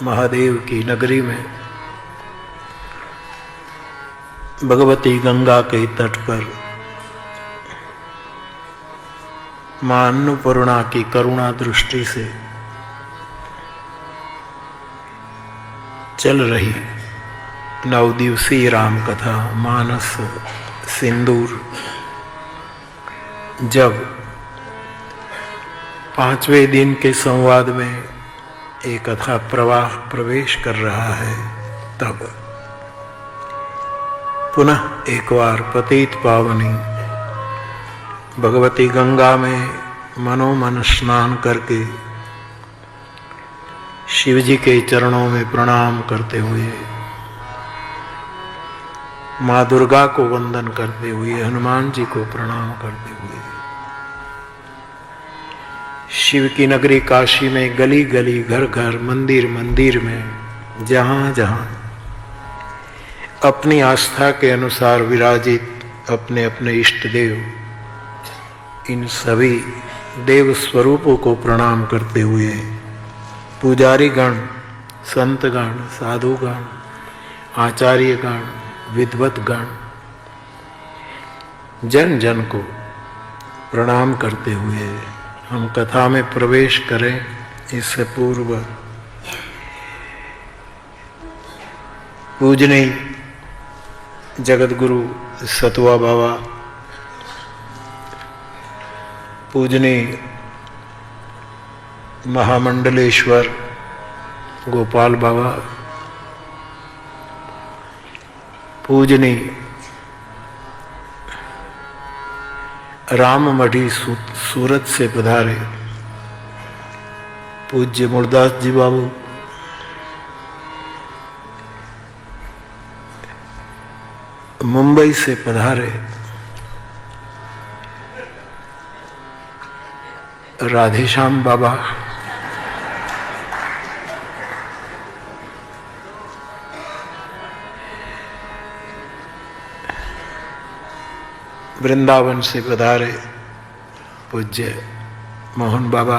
महादेव की नगरी में भगवती गंगा के तट पर मां अन्नपूर्णा की करुणा दृष्टि से चल रही 9 दिवसीय राम कथा मानस सिंदूर जब 5वें दिन के संवाद में एक कथा प्रवाह प्रवेश कर रहा है, तब पुनः एक बार पतित पावनी भगवती गंगा में मनोमन स्नान करके शिव जी के चरणों में प्रणाम करते हुए, माँ दुर्गा को वंदन करते हुए, हनुमान जी को प्रणाम करते हुए, शिव की नगरी काशी में गली गली, घर घर, मंदिर मंदिर में जहां जहां अपनी आस्था के अनुसार विराजित अपने अपने इष्ट देव, इन सभी देव स्वरूपों को प्रणाम करते हुए पुजारी गण, संत गण, साधु गण, आचार्य गण, विद्वत गण, जन जन को प्रणाम करते हुए हम कथा में प्रवेश करें। इससे पूर्व पूजनीय जगत गुरु सतुआ बाबा, पूजनीय महामंडलेश्वर गोपाल बाबा, पूजनीय राममढ़ी सूरत से पधारे पूज्य मुरदास जी बाबू, मुंबई से पधारे राधेश्याम बाबा, वृंदावन से पधारे पूज्य मोहन बाबा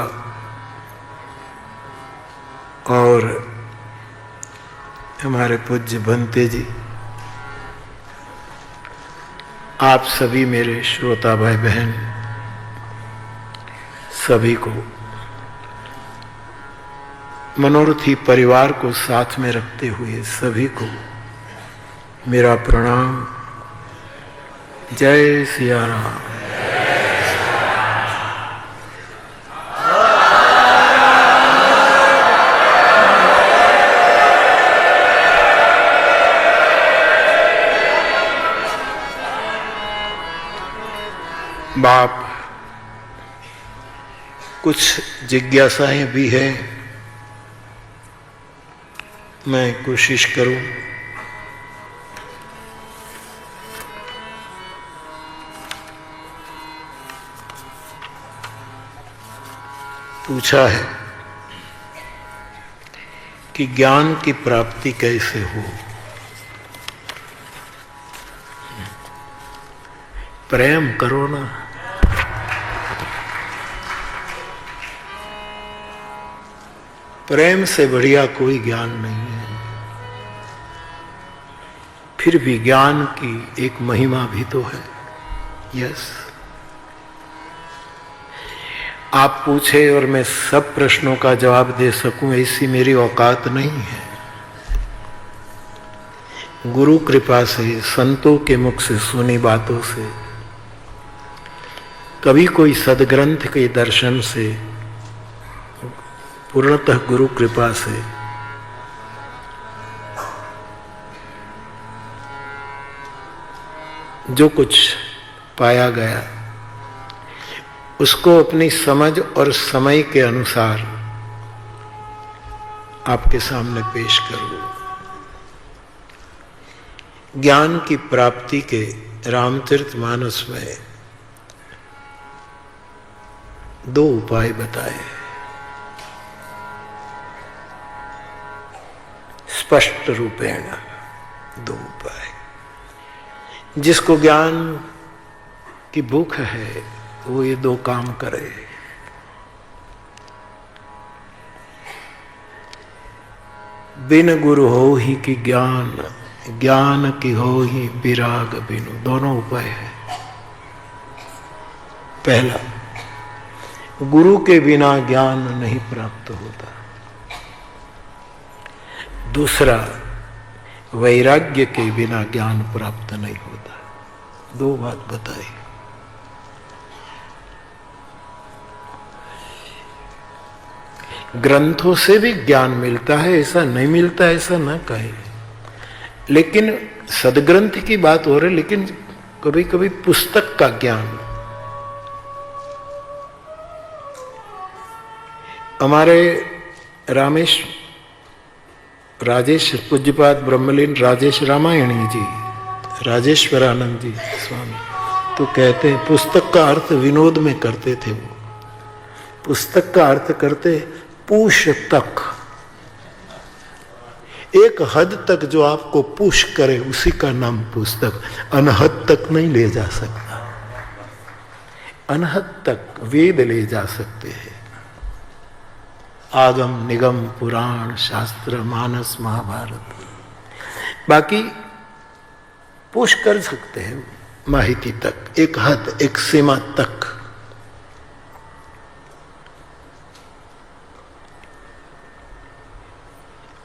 और हमारे पूज्य भंते जी, आप सभी मेरे श्रोता भाई बहन, सभी को मनोरथी परिवार को साथ में रखते हुए सभी को मेरा प्रणाम। जय सिया राम। बाप, कुछ जिज्ञासाएं भी हैं, मैं कोशिश करूं पूछा है कि ज्ञान की प्राप्ति कैसे हो। प्रेम करो ना। प्रेम से बढ़िया कोई ज्ञान नहीं है। फिर भी ज्ञान की एक महिमा भी तो है। यस, आप पूछे और मैं सब प्रश्नों का जवाब दे सकूं, ऐसी मेरी औकात नहीं है। गुरु कृपा से, संतों के मुख से सुनी बातों से, कभी कोई सदग्रंथ के दर्शन से, पूर्णतः गुरु कृपा से जो कुछ पाया गया, उसको अपनी समझ और समय के अनुसार आपके सामने पेश करूं। ज्ञान की प्राप्ति के रामचरितमानस में 2 उपाय बताए, स्पष्ट रूपेण 2 उपाय। जिसको ज्ञान की भूख है वो ये 2 काम करे। बिन गुरु हो ही कि ज्ञान, ज्ञान की हो ही विराग बिनु। दोनों उपाय है। पहला, गुरु के बिना ज्ञान नहीं प्राप्त होता। दूसरा, वैराग्य के बिना ज्ञान प्राप्त नहीं होता। दो बात बताई। ग्रंथों से भी ज्ञान मिलता है, ऐसा नहीं मिलता ऐसा ना कहे, लेकिन सदग्रंथ की बात हो रही। लेकिन कभी कभी पुस्तक का ज्ञान, हमारे राजेश पूज्यपाद ब्रह्मलीन राजेश रामायणी जी, राजेश्वरानंद जी स्वामी तो कहते हैं पुस्तक का अर्थ विनोद में करते थे। वो पुस्तक का अर्थ करते पुश तक, एक हद तक जो आपको पुश करे उसी का नाम पुस्तक। अनहद तक नहीं ले जा सकता। अनहद तक वेद ले जा सकते हैं, आगम निगम पुराण शास्त्र मानस महाभारत, बाकी पुश कर सकते हैं माहिती तक, एक हद एक सीमा तक।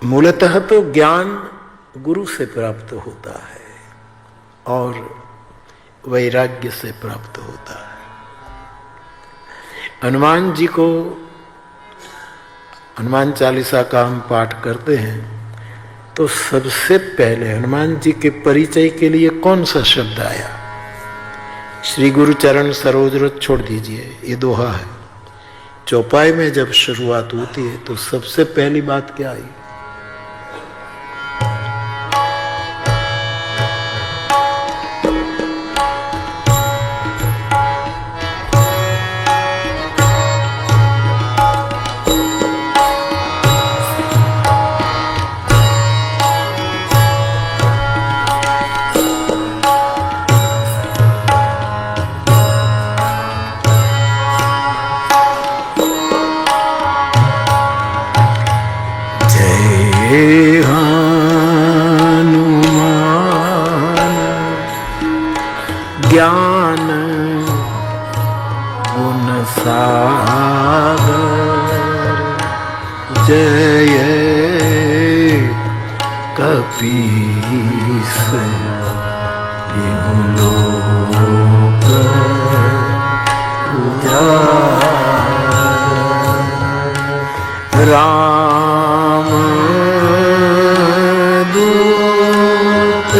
मूलतः तो ज्ञान गुरु से प्राप्त होता है और वैराग्य से प्राप्त होता है। हनुमान जी को, हनुमान चालीसा का हम पाठ करते हैं तो सबसे पहले हनुमान जी के परिचय के लिए कौन सा शब्द आया? श्री गुरु चरण सरोज रज छोड़ दीजिए, ये दोहा है। चौपाई में जब शुरुआत होती है तो सबसे पहली बात क्या आई? ज्ञान गुण सागर जय कपीस लोक राम दूत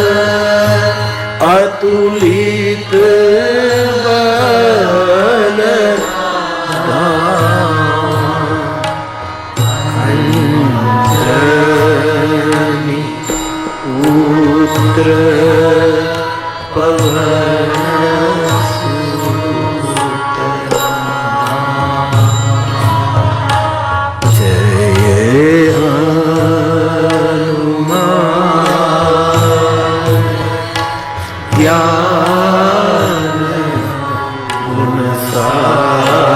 अतुलित बल अंजनी पुत्र पवन सुत जय हनुमान ज्ञान गुण सागर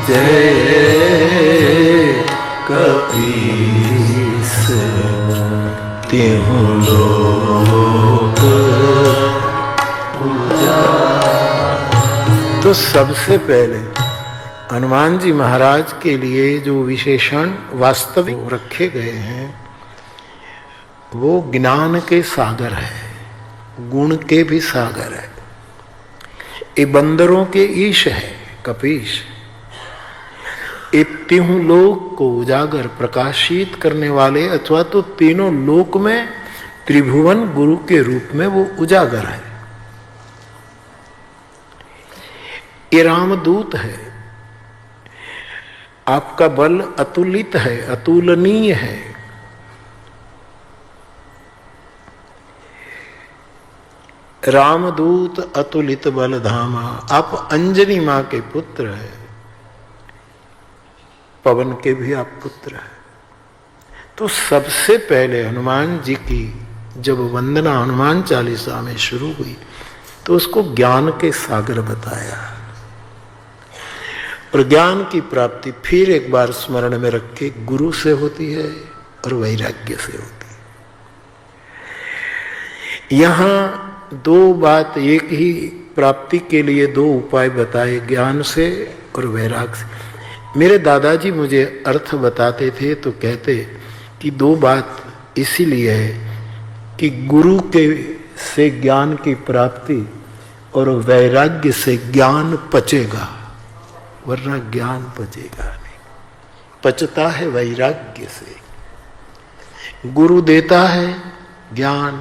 जय कपीस तिहुँ लोक उजागर। तो सबसे पहले हनुमान जी महाराज के लिए जो विशेषण वास्तविक रखे गए हैं वो ज्ञान के सागर है, गुण के भी सागर है। ये बंदरों के ईश है, कपीश। ये तीनों लोक को उजागर प्रकाशित करने वाले, अथवा तो तीनों लोक में त्रिभुवन गुरु के रूप में वो उजागर है। ये रामदूत है, आपका बल अतुलित है, अतुलनीय है। रामदूत अतुलित बल धामा। आप अंजनी मां के पुत्र हैं, पवन के भी आप पुत्र हैं। तो सबसे पहले हनुमान जी की जब वंदना हनुमान चालीसा में शुरू हुई तो उसको ज्ञान के सागर बताया। और ज्ञान की प्राप्ति फिर एक बार स्मरण में रखे गुरु से होती है और वैराग्य से होती है। यहां दो बात, एक ही प्राप्ति के लिए दो उपाय बताए, ज्ञान से और वैराग से। मेरे दादाजी मुझे अर्थ बताते थे तो कहते कि दो बात इसीलिए है कि गुरु के से ज्ञान की प्राप्ति और वैराग्य से ज्ञान पचेगा, वरना ज्ञान पचेगा नहीं। पचता है वैराग्य से। गुरु देता है ज्ञान,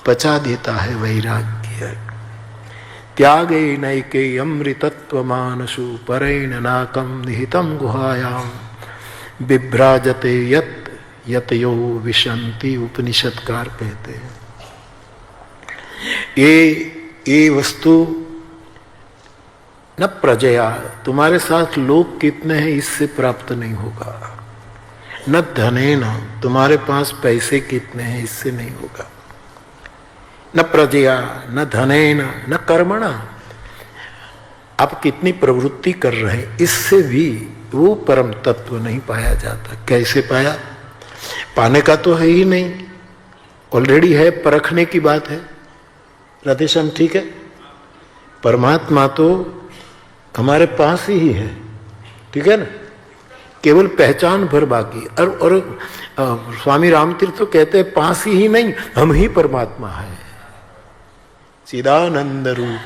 पचा देता है वैराग्य। त्यागे नैके अमृतत्व मानसु परेण नाकम निहितम गुहायाम बिभ्राजते यत यतयो विशंति। उपनिषदकार कहते हैं ये वस्तु न प्रजया, तुम्हारे साथ लोग कितने हैं इससे प्राप्त नहीं होगा। न धनेन, तुम्हारे पास पैसे कितने हैं इससे नहीं होगा। न प्रजया न धनेन न कर्मणा, आप कितनी प्रवृत्ति कर रहे हैं इससे भी वो परम तत्व नहीं पाया जाता। कैसे पाया? पाने का तो है ही नहीं, ऑलरेडी है, परखने की बात है। राधेश्याम ठीक है, परमात्मा तो हमारे पास ही है, ठीक है ना, केवल पहचान भर बाकी। और स्वामी रामतीर्थ तो कहते हैं पास ही नहीं, हम ही परमात्मा है, चिदानंद रूप।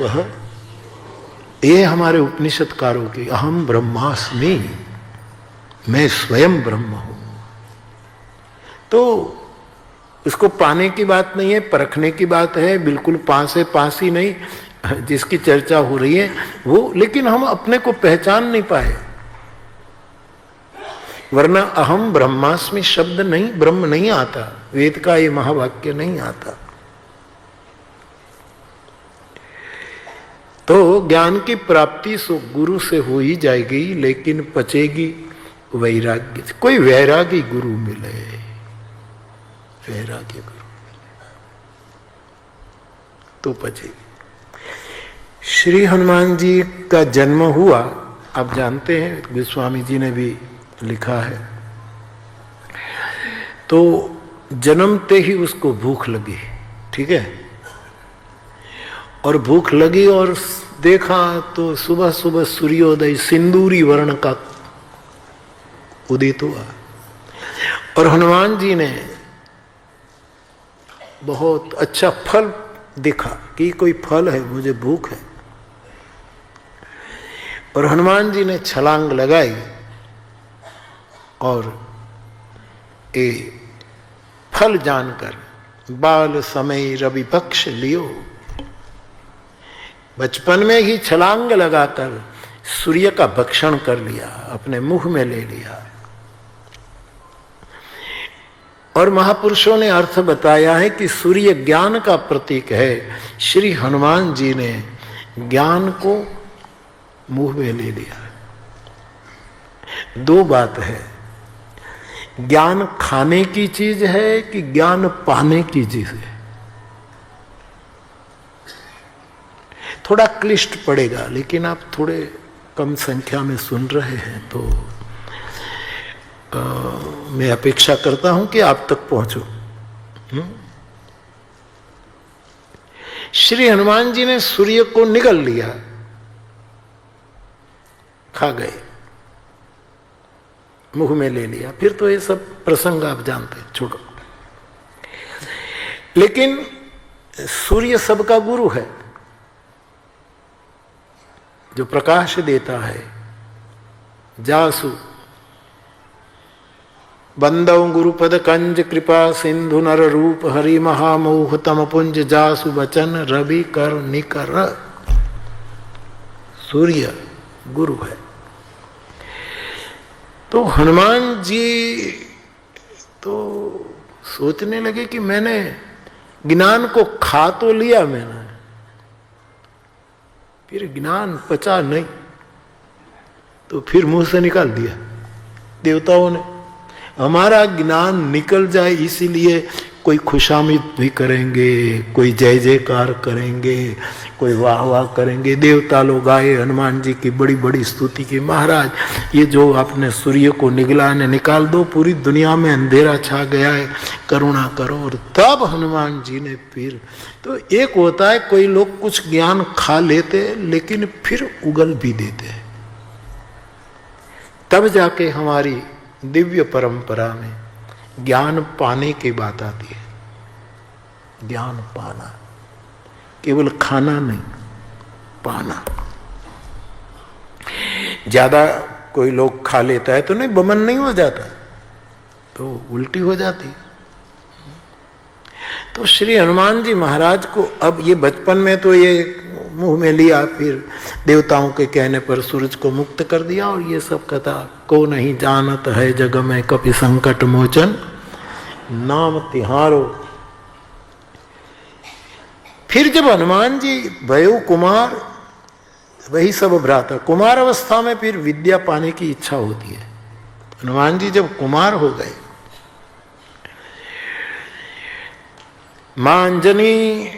ये हमारे उपनिषदकारों की अहम ब्रह्मास्मि, मैं स्वयं ब्रह्म हूं। तो उसको पाने की बात नहीं है, परखने की बात है, बिल्कुल पास है, पास ही नहीं जिसकी चर्चा हो रही है वो। लेकिन हम अपने को पहचान नहीं पाए, वरना अहम ब्रह्मास्मि शब्द नहीं, ब्रह्म नहीं आता, वेद का ये महावाक्य नहीं आता। तो ज्ञान की प्राप्ति सो गुरु से हो ही जाएगी, लेकिन पचेगी वैराग्य से। कोई वैरागी गुरु मिले, वैराग्य गुरु तो पचेगी। श्री हनुमान जी का जन्म हुआ, आप जानते हैं, गोस्वामी जी ने भी लिखा है। तो जन्मते ही उसको भूख लगी, ठीक है, और भूख लगी और देखा तो सुबह सुबह सूर्योदय सिंदूरी वर्ण का उदित हुआ। और हनुमान जी ने बहुत अच्छा फल देखा कि कोई फल है, मुझे भूख है। और हनुमान जी ने छलांग लगाई और ये फल जानकर बाल समय रवि पक्ष लियो, बचपन में ही छलांग लगाकर सूर्य का भक्षण कर लिया, अपने मुंह में ले लिया। और महापुरुषों ने अर्थ बताया है कि सूर्य ज्ञान का प्रतीक है। श्री हनुमान जी ने ज्ञान को मुंह में ले लिया। दो बात है, ज्ञान खाने की चीज है कि ज्ञान पाने की चीज है। थोड़ा क्लिष्ट पड़ेगा, लेकिन आप थोड़े कम संख्या में सुन रहे हैं तो मैं अपेक्षा करता हूं कि आप तक पहुंचो। श्री हनुमान जी ने सूर्य को निगल लिया, खा गए, मुंह में ले लिया। फिर तो ये सब प्रसंग आप जानते हैं, छोड़ो। लेकिन सूर्य सबका गुरु है, जो प्रकाश देता है। जासु बंदौ गुरुपद कंज कृपा सिंधु नर रूप हरि महामोह तम पुंज जासु बचन रवि कर निकर। सूर्य गुरु है। तो हनुमान जी तो सोचने लगे कि मैंने ज्ञान को खा तो लिया, मैंने फिर ज्ञान पचा नहीं, तो फिर मुंह से निकाल दिया देवताओं ने। हमारा ज्ञान निकल जाए इसीलिए कोई खुशामद भी करेंगे, कोई जय जयकार करेंगे, कोई वाह वाह करेंगे। देवता लोग आए हनुमान जी की बड़ी बड़ी स्तुति की, महाराज ये जो आपने सूर्य को निकाल दो, पूरी दुनिया में अंधेरा छा गया है, करुणा करो। और तब हनुमान जी ने फिर, तो एक होता है कोई लोग कुछ ज्ञान खा लेते लेकिन फिर उगल भी देते, तब जाके हमारी दिव्य परंपरा में ज्ञान पाने की बात आती है। ज्ञान पाना, केवल खाना नहीं, पाना। ज्यादा कोई लोग खा लेता है तो नहीं, बमन नहीं हो जाता, तो उल्टी हो जाती। तो श्री हनुमान जी महाराज को अब ये बचपन में तो ये मुंह में लिया, फिर देवताओं के कहने पर सूरज को मुक्त कर दिया, और ये सब कथा को नहीं जानत है जग में कपि संकट मोचन नाम तिहारो। फिर जब हनुमान जी भयो कुमार, वही सब भ्राता, कुमार अवस्था में फिर विद्या पाने की इच्छा होती है। हनुमान जी जब कुमार हो गए, मां अंजनी,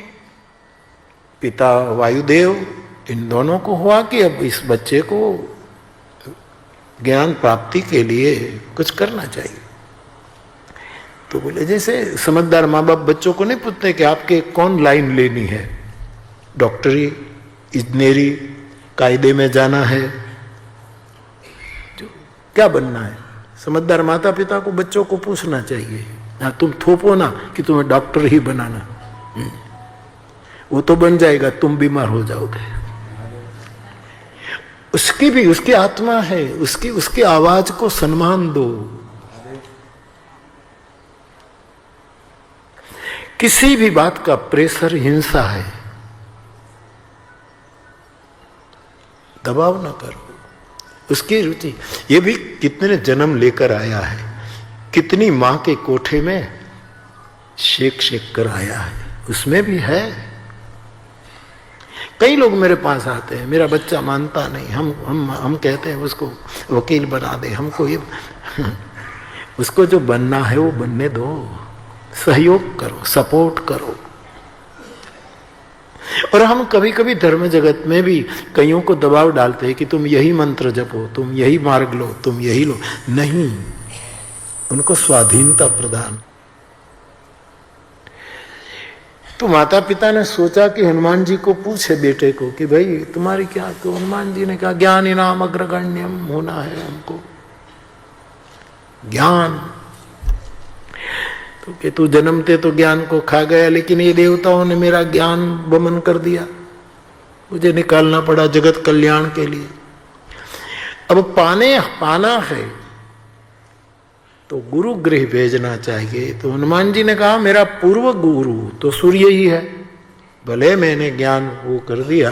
पिता वायुदेव, इन दोनों को हुआ कि अब इस बच्चे को ज्ञान प्राप्ति के लिए कुछ करना चाहिए। तो बोले, जैसे समझदार माँ बाप बच्चों को नहीं पूछते कि आपके कौन लाइन लेनी है, डॉक्टरी, इंजीनियरी, कायदे में जाना है, जो क्या बनना है। समझदार माता पिता को बच्चों को पूछना चाहिए। हाँ, तुम थोपो ना कि तुम्हें डॉक्टर ही बनाना, वो तो बन जाएगा, तुम बीमार हो जाओगे। उसकी भी उसकी आत्मा है, उसकी आवाज को सम्मान दो। किसी भी बात का प्रेशर हिंसा है, दबाव ना करो। उसकी रुचि, ये भी कितने जन्म लेकर आया है, कितनी मां के कोठे में शेक कर आया है, उसमें भी है। कई लोग मेरे पास आते हैं, मेरा बच्चा मानता नहीं, हम कहते हैं उसको वकील बना दे, हमको ये उसको जो बनना है वो बनने दो, सहयोग करो, सपोर्ट करो। और हम कभी कभी धर्म जगत में भी कईयों को दबाव डालते हैं कि तुम यही मंत्र जपो, तुम यही मार्ग लो, तुम यही लो। नहीं, उनको स्वाधीनता प्रदान। तो माता पिता ने सोचा कि हनुमान जी को पूछे बेटे को कि भाई तुम्हारी क्या, तो हनुमान जी ने कहा ज्ञान इनाम अग्रगण्यम, होना है हमको ज्ञान। तो कि तू जन्मते तो ज्ञान को खा गया, लेकिन ये देवताओं ने मेरा ज्ञान बमन कर दिया, मुझे निकालना पड़ा जगत कल्याण के लिए। अब पाना है तो गुरु गृह भेजना चाहिए। तो हनुमान जी ने कहा मेरा पूर्व गुरु तो सूर्य ही है, भले मैंने ज्ञान वो कर दिया,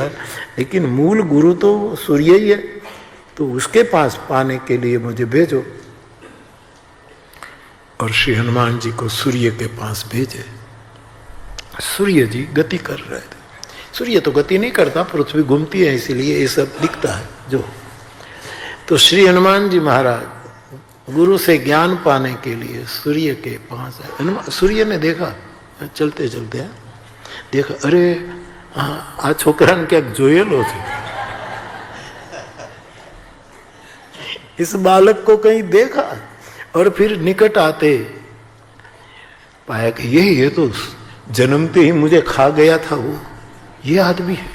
लेकिन मूल गुरु तो सूर्य ही है, तो उसके पास पाने के लिए मुझे भेजो। और श्री हनुमान जी को सूर्य के पास भेजे। सूर्य जी गति कर रहे थे। सूर्य तो गति नहीं करता, पृथ्वी घूमती है, इसीलिए ये सब दिखता है जो। तो श्री हनुमान जी महाराज गुरु से ज्ञान पाने के लिए सूर्य के पास आए। सूर्य ने देखा, चलते चलते देखा, अरे आ छोकरा ने क्या जोયેલો છે, इस बालक को कहीं देखा। और फिर निकट आते पाया कि यही है, तो जन्मते ही मुझे खा गया था वो, ये आदमी है।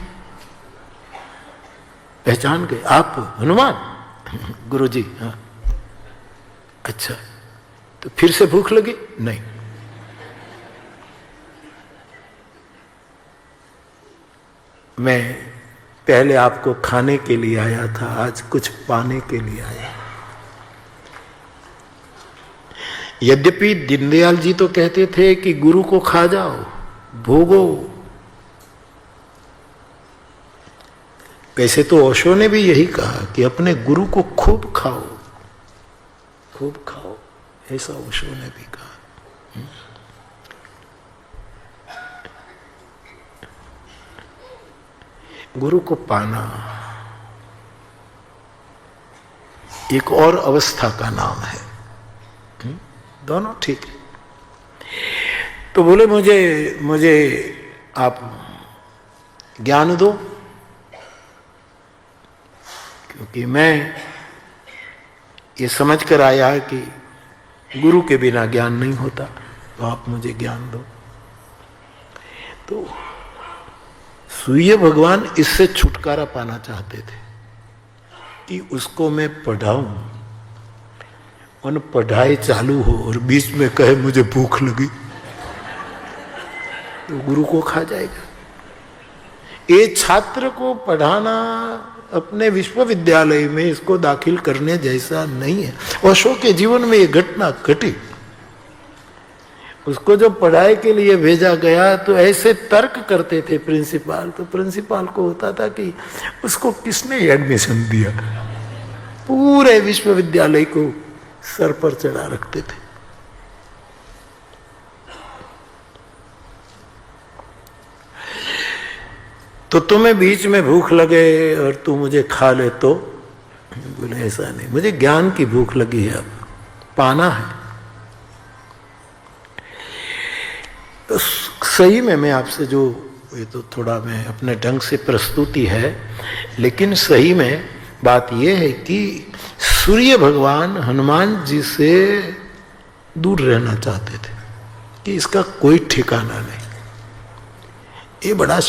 पहचान गए, आप हनुमान? गुरुजी हाँ। अच्छा, तो फिर से भूख लगी? नहीं। मैं पहले आपको खाने के लिए आया था, आज कुछ पाने के लिए आया। यद्यपि दीनदयाल जी तो कहते थे कि गुरु को खा जाओ, भोगो। वैसे तो ओशो ने भी यही कहा कि अपने गुरु को खूब खाओ, खूब खाओ, ऐसा ओशो ने भी कहा। गुरु को पाना एक और अवस्था का नाम है, दोनों ठीक है। तो बोले मुझे आप ज्ञान दो, क्योंकि मैं ये समझ कर आया है कि गुरु के बिना ज्ञान नहीं होता, तो आप मुझे ज्ञान दो। तो सूर्य भगवान इससे छुटकारा पाना चाहते थे कि उसको मैं पढ़ाऊं, और पढ़ाई चालू हो और बीच में कहे मुझे भूख लगी, तो गुरु को खा जाएगा। ये छात्र को पढ़ाना अपने विश्वविद्यालय में इसको दाखिल करने जैसा नहीं है। अशोक के जीवन में ये घटना घटी। उसको जो पढ़ाई के लिए भेजा गया तो ऐसे तर्क करते थे प्रिंसिपल, तो प्रिंसिपल को होता था कि उसको किसने एडमिशन दिया। पूरे विश्वविद्यालय को सर पर चढ़ा रखते थे। तो तुम्हें बीच में भूख लगे और तू मुझे खा ले तो? बोले ऐसा नहीं, मुझे ज्ञान की भूख लगी है, अब पाना है। तो सही में मैं आपसे जो, ये तो थोड़ा मैं अपने ढंग से प्रस्तुति है, लेकिन सही में बात यह है कि सूर्य भगवान हनुमान जी से दूर रहना चाहते थे कि इसका कोई ठिकाना नहीं, ये बड़ा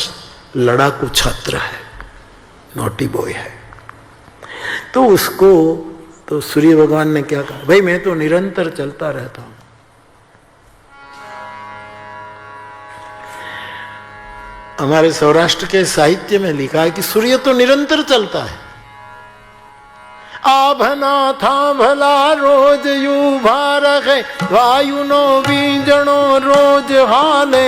लड़ाकू छात्र है, नॉटी बॉय है। तो उसको, तो सूर्य भगवान ने क्या कहा, भाई मैं तो निरंतर चलता रहता हूं। हमारे सौराष्ट्र के साहित्य में लिखा है कि सूर्य तो निरंतर चलता है। आभना था भला रोज यू भार है, वायु नो बीजणो रोज हाले,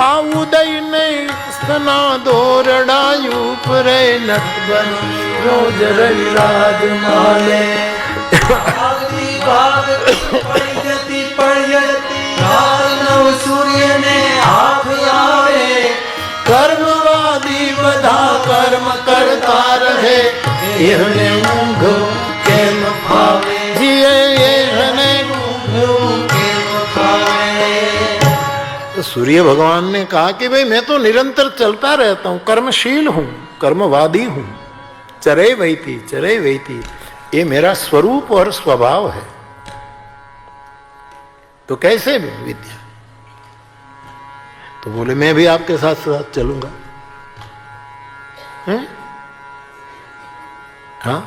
आउदय ने स्तना दोरडायु परे नट बन रोज रविराज माले। सूर्य ने आप आए, कर्मवादी बधा कर्म करता रहे, इहने ऊँघो केम भावे, जिए इहने ऊँघो केम भावे। तो सूर्य भगवान ने कहा कि भाई मैं तो निरंतर चलता रहता हूँ, कर्मशील हूँ, कर्मवादी हूँ, चरे वैती, ये मेरा स्वरूप और स्वभाव है। तो कैसे विद्या? तो बोले मैं भी आपके साथ साथ चलूंगा। हैं? हाँ,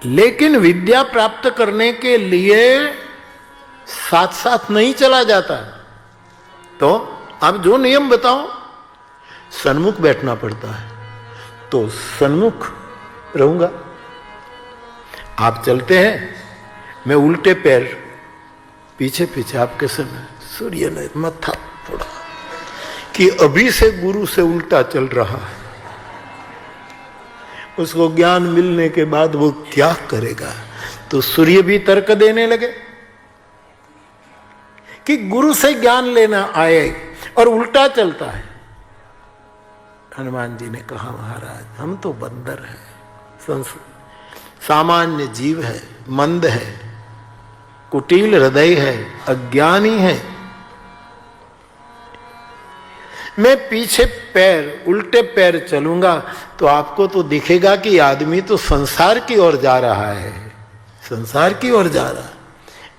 लेकिन विद्या प्राप्त करने के लिए साथ साथ नहीं चला जाता। तो आप जो नियम बताओ, सन्मुख बैठना पड़ता है, तो सन्मुख रहूंगा। आप चलते हैं, मैं उल्टे पैर पीछे पीछे आपके समय। सूर्य ने मत्था फोड़ा कि अभी से गुरु से उल्टा चल रहा है, उसको ज्ञान मिलने के बाद वो क्या करेगा। तो सूर्य भी तर्क देने लगे कि गुरु से ज्ञान लेना आए और उल्टा चलता है। हनुमान जी ने कहा महाराज हम तो बंदर हैं, सामान्य जीव है, मंद है, कुटिल हृदय है, अज्ञानी है। मैं पीछे पैर, उल्टे पैर चलूंगा तो आपको तो दिखेगा कि आदमी तो संसार की ओर जा रहा है, संसार की ओर जा रहा है।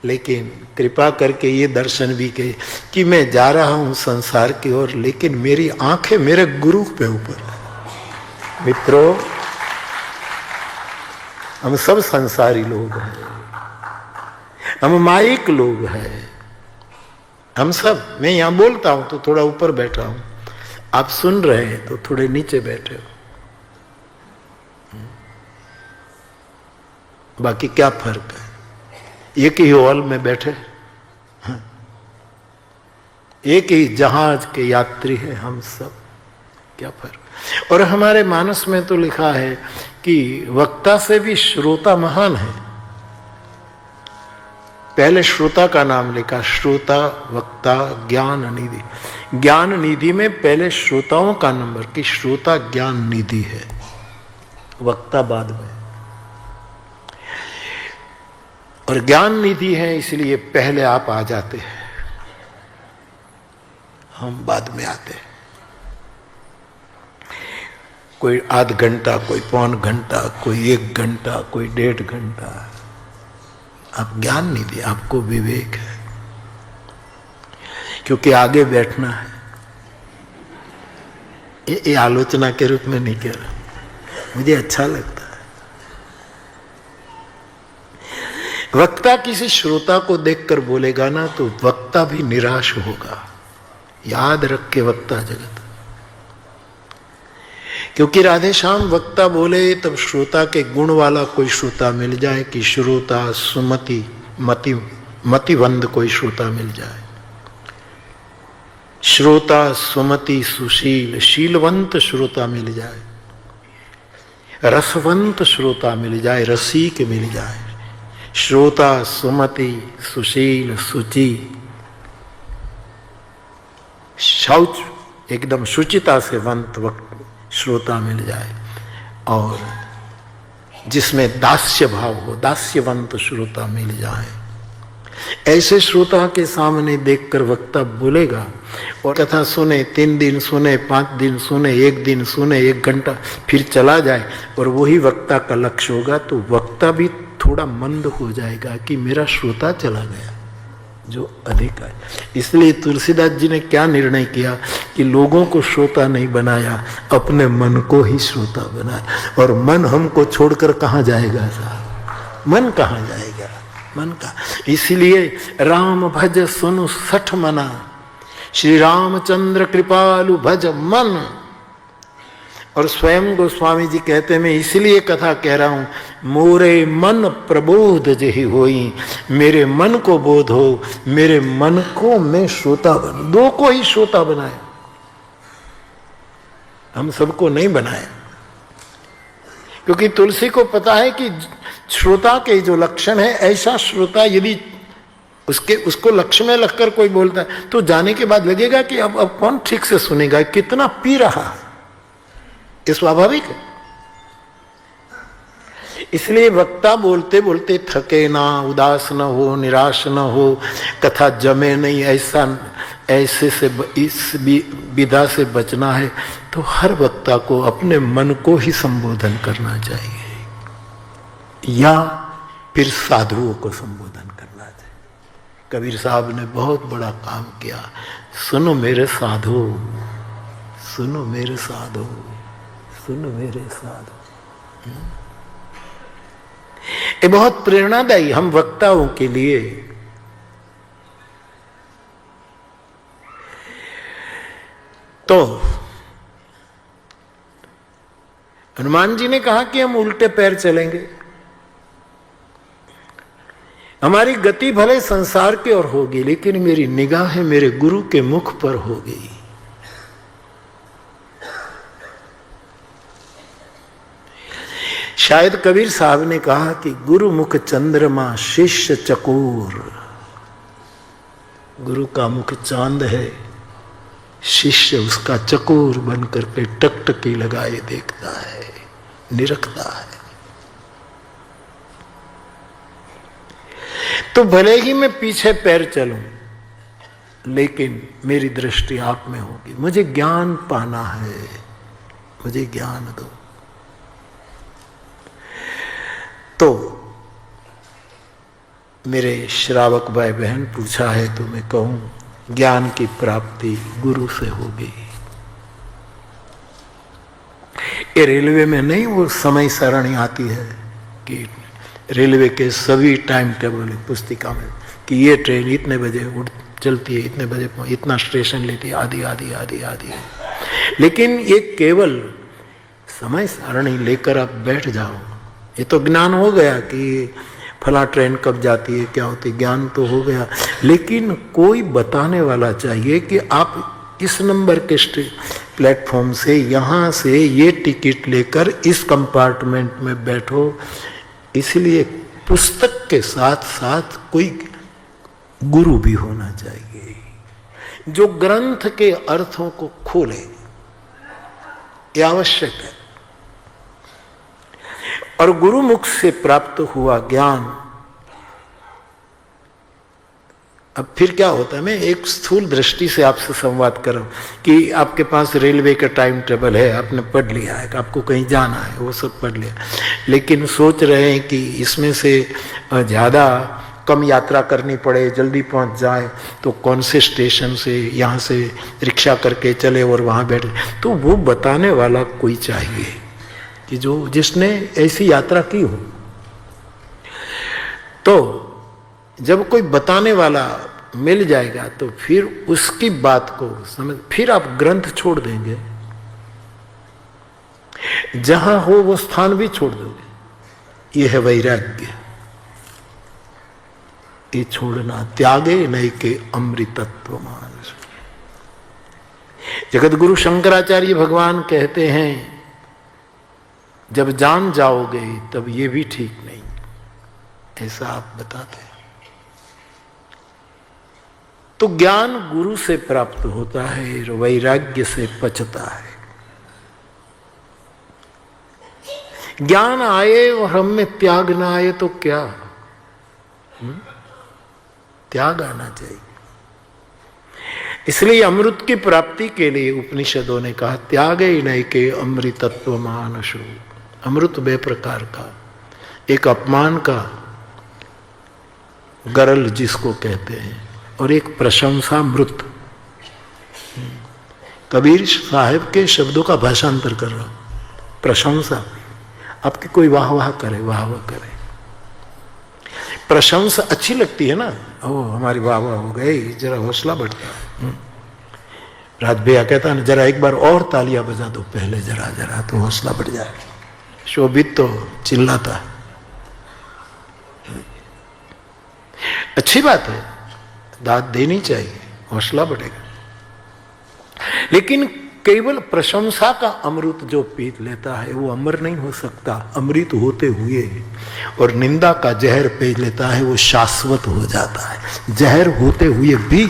लेकिन कृपा करके ये दर्शन भी के कि मैं जा रहा हूं संसार की ओर, लेकिन मेरी आंखें मेरे गुरु पे ऊपर। मित्रों, हम सब संसारी लोग हैं, हम माइक लोग हैं, हम सब। मैं यहां बोलता हूं तो थोड़ा ऊपर बैठा हूं, आप सुन रहे हैं तो थोड़े नीचे बैठे हो। बाकी क्या फर्क है, एक ही हॉल में बैठे, एक ही जहाज के यात्री हैं हम सब, क्या फर्क। और हमारे मानस में तो लिखा है कि वक्ता से भी श्रोता महान है। पहले श्रोता का नाम लिखा, श्रोता, वक्ता, ज्ञान निधि। ज्ञान निधि में पहले श्रोताओं का नंबर कि श्रोता ज्ञान निधि है, वक्ता बाद में। और ज्ञान निधि है, इसलिए पहले आप आ जाते हैं, हम बाद में आते हैं। कोई आध घंटा, कोई पौन घंटा, कोई 1 घंटा, कोई 1.5 घंटा। आप ज्ञान निधि, आपको विवेक है, क्योंकि आगे बैठना है। ये आलोचना के रूप में नहीं कह रहा, मुझे अच्छा लगता है। वक्ता किसी श्रोता को देखकर बोलेगा ना तो वक्ता भी निराश होगा। याद रख के वक्ता जगत, क्योंकि राधे श्याम वक्ता बोले तब श्रोता के गुण वाला कोई श्रोता मिल जाए कि श्रोता सुमति मतिवंद कोई श्रोता मिल जाए, श्रोता सुमति सुशील शीलवंत श्रोता मिल जाए, रसवंत श्रोता मिल जाए, रसिक मिल जाए, श्रोता सुमति सुशील सुचि शौच एकदम शुचिता से वंत श्रोता मिल जाए, और जिसमें दास्य भाव हो दास्यवंत श्रोता मिल जाए। ऐसे श्रोता के सामने देखकर वक्ता बोलेगा और कथा सुने, 3 दिन सुने, 5 दिन सुने, 1 दिन सुने, 1 घंटा, फिर चला जाए और वही वक्ता का लक्ष्य होगा, तो वक्ता भी थोड़ा मंद हो जाएगा कि मेरा श्रोता चला गया जो अधिक है। इसलिए तुलसीदास जी ने क्या निर्णय किया कि लोगों को श्रोता नहीं बनाया, अपने मन को ही श्रोता बनाया। और मन हमको छोड़कर कहाँ जाएगा साहब, मन कहाँ जाएगा, मन का। इसलिए राम भज सुनु सठ मना, श्री रामचंद्र कृपालु भज मन। और स्वयं गोस्वामी जी कहते हैं, मैं इसलिए कथा कह रहा हूं, मोरे मन प्रबोध जही होई, मेरे मन को बोध हो, मेरे मन को मैं श्रोता बनूं। 2 को ही श्रोता बनाया, हम सबको नहीं बनाया, क्योंकि तुलसी को पता है कि श्रोता के जो लक्षण है, ऐसा श्रोता यदि उसको लक्ष्य में लगकर कोई बोलता है तो जाने के बाद लगेगा कि अब कौन ठीक से सुनेगा, कितना पी रहा, ये स्वाभाविक है। इसलिए वक्ता बोलते बोलते थके ना, उदास न हो, निराश न हो, कथा जमे नहीं, ऐसे से इस विधा से बचना है तो हर वक्ता को अपने मन को ही संबोधन करना चाहिए, या फिर साधुओं को संबोधन करना चाहिए। कबीर साहब ने बहुत बड़ा काम किया, सुनो मेरे साधु, सुनो मेरे साधु, सुनो मेरे साधु। ये बहुत प्रेरणादायी हम वक्ताओं के लिए। तो हनुमान जी ने कहा कि हम उल्टे पैर चलेंगे, हमारी गति भले संसार की ओर होगी लेकिन मेरी निगाह मेरे गुरु के मुख पर होगी। शायद कबीर साहब ने कहा कि गुरु मुख चंद्रमा शिष्य चकोर, गुरु का मुख चांद है, शिष्य उसका चकोर बनकर के टकटकी लगाए देखता है, निरखता है। तो भले ही मैं पीछे पैर चलूं लेकिन मेरी दृष्टि आप में होगी, मुझे ज्ञान पाना है, मुझे ज्ञान दो। तो मेरे श्रावक भाई बहन पूछा है तो मैं कहूं, ज्ञान की प्राप्ति गुरु से होगी। ये रेलवे में नहीं वो समय सारणी आती है कि रेलवे के सभी टाइम टेबल पुस्तिका में कि ये ट्रेन इतने बजे चलती है, इतने बजे इतना स्टेशन लेती है, आदि आदि आदि आदि। लेकिन ये केवल समय सारणी लेकर आप बैठ जाओ, ये तो ज्ञान हो गया कि फला ट्रेन कब जाती है, क्या होती है, ज्ञान तो हो गया। लेकिन कोई बताने वाला चाहिए कि आप इस नंबर के प्लेटफॉर्म से यहाँ से ये टिकट लेकर इस कंपार्टमेंट में बैठो। इसलिए पुस्तक के साथ साथ कोई गुरु भी होना चाहिए जो ग्रंथ के अर्थों को खोले, यह आवश्यक है। और गुरुमुख से प्राप्त हुआ ज्ञान अब फिर क्या होता है, मैं एक स्थूल दृष्टि से आपसे संवाद कर रहा हूँ कि आपके पास रेलवे का टाइम टेबल है, आपने पढ़ लिया है, आपको कहीं जाना है, वो सब पढ़ लिया, लेकिन सोच रहे हैं कि इसमें से ज़्यादा कम यात्रा करनी पड़े, जल्दी पहुंच जाए, तो कौन से स्टेशन से यहाँ से रिक्शा करके चले और वहाँ बैठे। तो वो बताने वाला कोई चाहिए कि जिसने ऐसी यात्रा की हो। तो जब कोई बताने वाला मिल जाएगा तो फिर उसकी बात को समझ, फिर आप ग्रंथ छोड़ देंगे, जहां हो वो स्थान भी छोड़ दोगे। ये है वैराग्य, ये छोड़ना। त्यागे नहीं के अमृतत्व मानस। जगत गुरु शंकराचार्य भगवान कहते हैं जब जान जाओगे तब ये भी ठीक नहीं, ऐसा आप बताते हैं। तो ज्ञान गुरु से प्राप्त होता है, वैराग्य से पचता है। ज्ञान आए और हम में त्याग ना आए तो क्या? त्याग आना चाहिए। इसलिए अमृत की प्राप्ति के लिए उपनिषदों ने कहा त्यागे नहीं के अमृतत्व मानसो। अमृत बे प्रकार का, एक अपमान का गरल जिसको कहते हैं, और एक प्रशंसा मृत। कबीर साहब के शब्दों का भाषांतर कर रहा हूं। प्रशंसा, आपकी कोई वाह वाह करे, वाह वाह करे, प्रशंसा अच्छी लगती है ना, ओ हमारी वाह वाह हो गई, जरा हौसला बढ़ता है। राज भैया कहता है ना, जरा एक बार और तालियां बजा दो पहले, जरा जरा तो हौसला बढ़ जाए। शोभित तो चिल्लाता है, अच्छी बात है, दाद देनी चाहिए, हौसला बढ़ेगा। लेकिन केवल प्रशंसा का अमृत जो पीत लेता है वो अमर नहीं हो सकता अमृत होते हुए, और निंदा का जहर पी लेता है वो शाश्वत हो जाता है जहर होते हुए भी।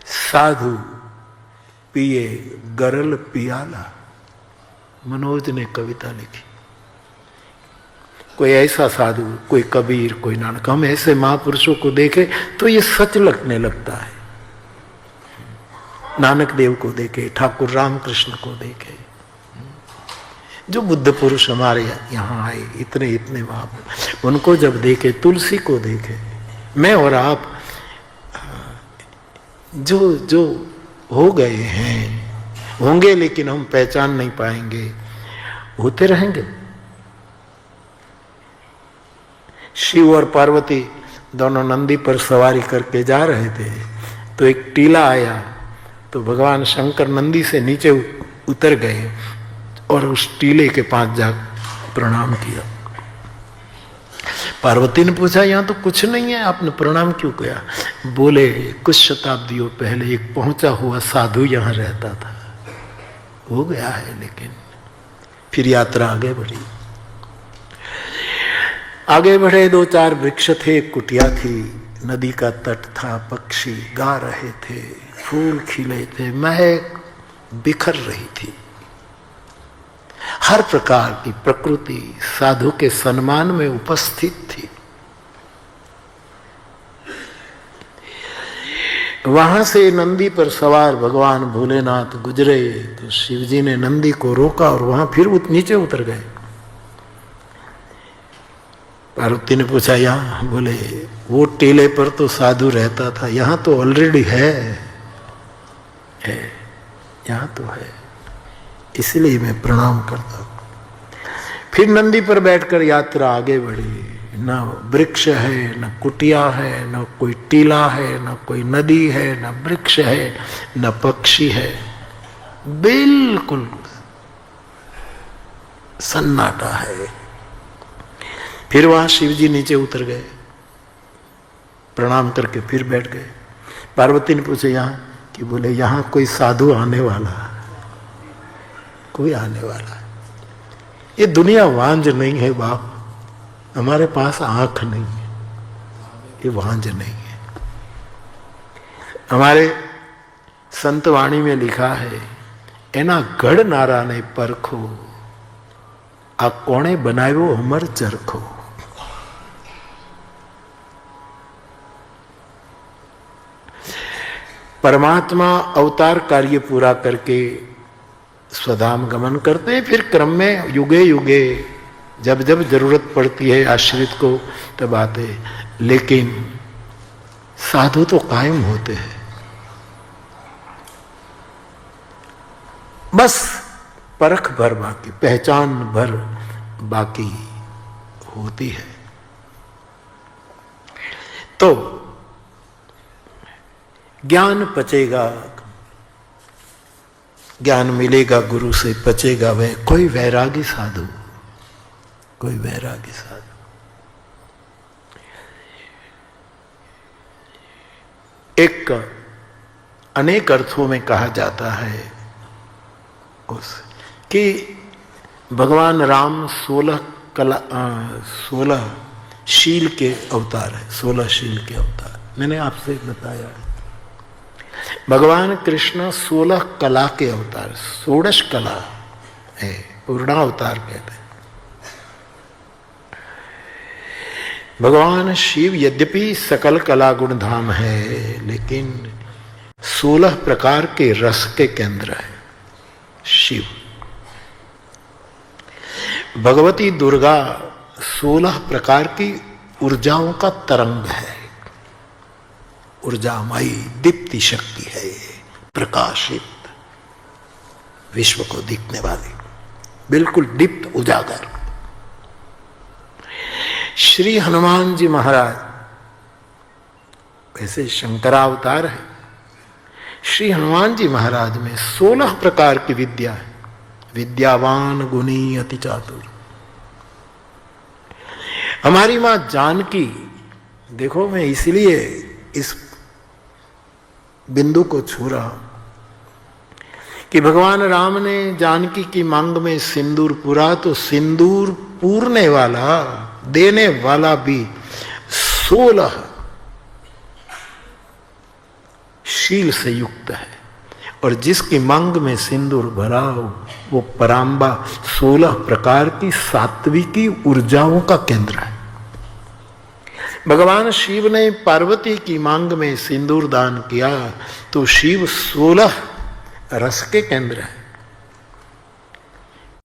साधु पिए गरल पियाला, मनोज ने कविता लिखी। कोई ऐसा साधु, कोई कबीर, कोई नानक, हम ऐसे महापुरुषों को देखे तो ये सच लगने लगता है। नानक देव को देखे, ठाकुर रामकृष्ण को देखे, जो बुद्ध पुरुष हमारे यहाँ आए, इतने इतने महापुरुष, उनको जब देखे, तुलसी को देखे, मैं और आप जो जो हो गए हैं, होंगे लेकिन हम पहचान नहीं पाएंगे, होते रहेंगे। शिव और पार्वती दोनों नंदी पर सवारी करके जा रहे थे, तो एक टीला आया, तो भगवान शंकर नंदी से नीचे उतर गए और उस टीले के पास जा प्रणाम किया। पार्वती ने पूछा यहाँ तो कुछ नहीं है, आपने प्रणाम क्यों किया? बोले कुछ शताब्दियों पहले एक पहुंचा हुआ साधु यहाँ रहता था, हो गया है। लेकिन फिर यात्रा आगे बढ़ी, आगे बढ़े, 2-4 वृक्ष थे, कुटिया थी, नदी का तट था, पक्षी गा रहे थे, फूल खिले थे, महक बिखर रही थी। हर प्रकार की प्रकृति साधु के सम्मान में उपस्थित थी। वहां से नंदी पर सवार भगवान भोलेनाथ गुजरे, तो शिवजी ने नंदी को रोका और वहां फिर नीचे उतर गए। पार्वती ने पूछा यहाँ? बोले वो टीले पर तो साधु रहता था, यहाँ तो ऑलरेडी है, यहाँ तो है, इसलिए मैं प्रणाम करता हूँ। फिर नंदी पर बैठकर यात्रा आगे बढ़ी। न वृक्ष है, न कुटिया है, न कोई टीला है, न कोई नदी है, न वृक्ष है, न पक्षी है, बिल्कुल सन्नाटा है। फिर वहां शिवजी नीचे उतर गए, प्रणाम करके फिर बैठ गए। पार्वती ने पूछे यहाँ कि? बोले यहाँ कोई साधु आने वाला, कोई आने वाला। ये दुनिया वांझ नहीं है बाप, हमारे पास आंख नहीं है, ये वांझ नहीं है। हमारे संत वाणी में लिखा है, एना गढ़ नारा ने परखो, आ कोणे बनाव्यो हमर चरखो। परमात्मा अवतार कार्य पूरा करके स्वधाम गमन करते हैं, फिर क्रम में युगे युगे जब जब जरूरत पड़ती है आश्रित को तब आते, लेकिन साधु तो कायम होते हैं। बस परख भर बाकी, पहचान भर बाकी होती है। तो ज्ञान पचेगा, ज्ञान मिलेगा गुरु से, पचेगा वह कोई वैरागी साधु, कोई वैरागी साधु। एक अनेक अर्थों में कहा जाता है उस कि भगवान राम 16 शील के अवतार है, 16 शील के अवतार। मैंने आपसे बताया भगवान कृष्ण 16 कला के अवतार, 16 कला है, पूर्णावतार कहते हैं। भगवान शिव यद्यपि सकल कला गुण धाम है, लेकिन 16 प्रकार के रस के केंद्र है शिव। भगवती दुर्गा 16 प्रकार की ऊर्जाओं का तरंग है, ऊर्जामयी दीप्ति शक्ति है, प्रकाशित विश्व को दिखने वाली, बिल्कुल दीप्त उजागर। श्री हनुमान जी महाराज वैसे शंकरावतार है, श्री हनुमान जी महाराज में 16 प्रकार की विद्या है। विद्यावान गुणी अति चातुर। हमारी मां जानकी, देखो मैं इसलिए इस बिंदु को छू रहा हूं कि भगवान राम ने जानकी की मांग में सिंदूर पूरा, तो सिंदूर पूरने वाला, देने वाला भी 16 शील से युक्त है, और जिसकी मांग में सिंदूर भरा वो पराम्बा 16 प्रकार की सात्विकी ऊर्जाओं का केंद्र है। भगवान शिव ने पार्वती की मांग में सिंदूर दान किया, तो शिव 16 रस के केंद्र है।